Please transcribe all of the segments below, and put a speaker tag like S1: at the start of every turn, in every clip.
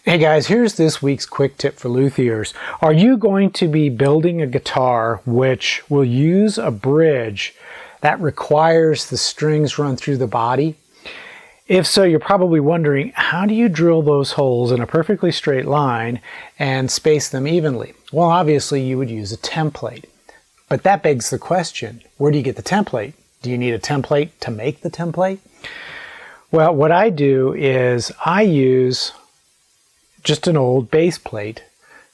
S1: Hey guys, here's this week's quick tip for luthiers. Are you going to be building a guitar which will use a bridge that requires the strings run through the body? If so, you're probably wondering, how do you drill those holes in a perfectly straight line and space them evenly? Well, obviously you would use a template. But that begs the question, where do you get the template? Do you need a template to make the template? Well, what I do is I use just an old base plate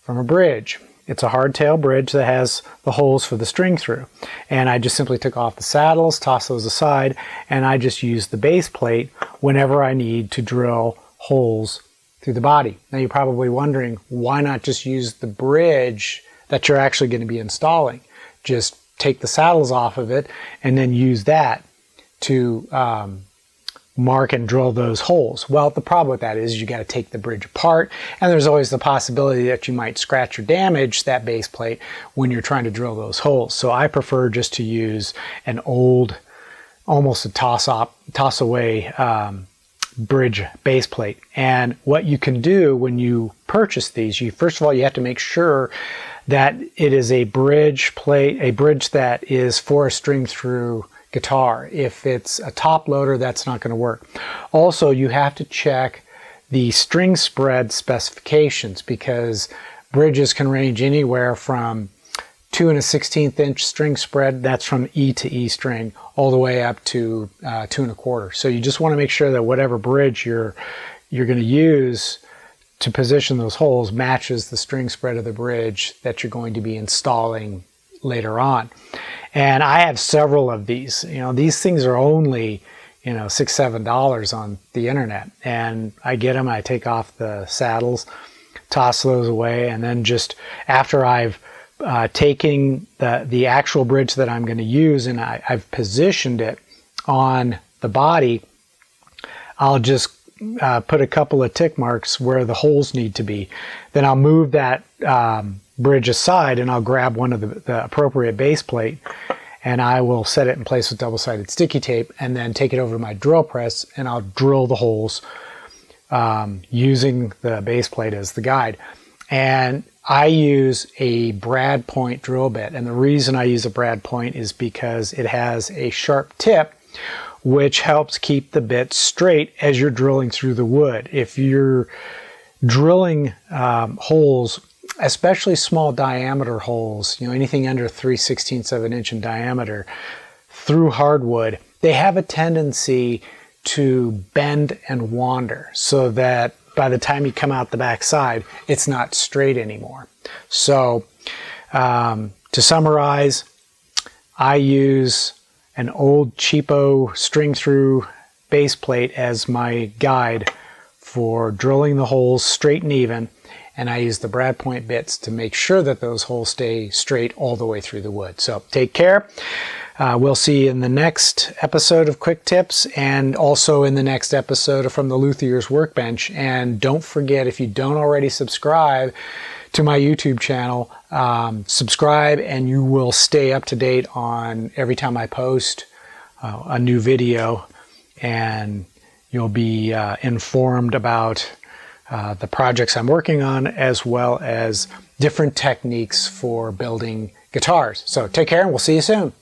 S1: from a bridge. It's a hardtail bridge that has the holes for the string through. And I just simply took off the saddles, tossed those aside, and I just use the base plate whenever I need to drill holes through the body. Now you're probably wondering, why not just use the bridge that you're actually going to be installing? Just take the saddles off of it and then use that to mark and drill those holes. Well, the problem with that is you got to take the bridge apart, and there's always the possibility that you might scratch or damage that base plate when you're trying to drill those holes. So I prefer just to use an old, almost a toss away bridge base plate. And what you can do when you purchase these, first of all, you have to make sure that it is a bridge plate, a bridge that is for a string through guitar. If it's a top loader, that's not going to work. Also, you have to check the string spread specifications, because bridges can range anywhere from 2 1/16 inch string spread, that's from E to E string, all the way up to 2 1/4. So you just want to make sure that whatever bridge you're going to use to position those holes matches the string spread of the bridge that you're going to be installing later on. And I have several of these. These things are only, $6, $7 on the internet. And I get them, I take off the saddles, toss those away, and then just after I've taken the actual bridge that I'm going to use and I've positioned it on the body, I'll just put a couple of tick marks where the holes need to be. Then I'll move that bridge aside and I'll grab one of the appropriate base plate, and I will set it in place with double-sided sticky tape, and then take it over to my drill press and I'll drill the holes using the base plate as the guide. And I use a brad point drill bit, and the reason I use a brad point is because it has a sharp tip which helps keep the bit straight as you're drilling through the wood. If you're drilling holes, especially small diameter holes, anything under 3/16 of an inch in diameter, through hardwood, they have a tendency to bend and wander, so that by the time you come out the back side, it's not straight anymore. So to summarize, I use an old cheapo string through base plate as my guide for drilling the holes straight and even, and I use the brad point bits to make sure that those holes stay straight all the way through the wood. So take care. We'll see you in the next episode of Quick Tips, and also in the next episode From the Luthier's Workbench. And don't forget, if you don't already subscribe to my YouTube channel, subscribe and you will stay up to date on every time I post a new video, and you'll be informed about the projects I'm working on, as well as different techniques for building guitars. So take care, and we'll see you soon.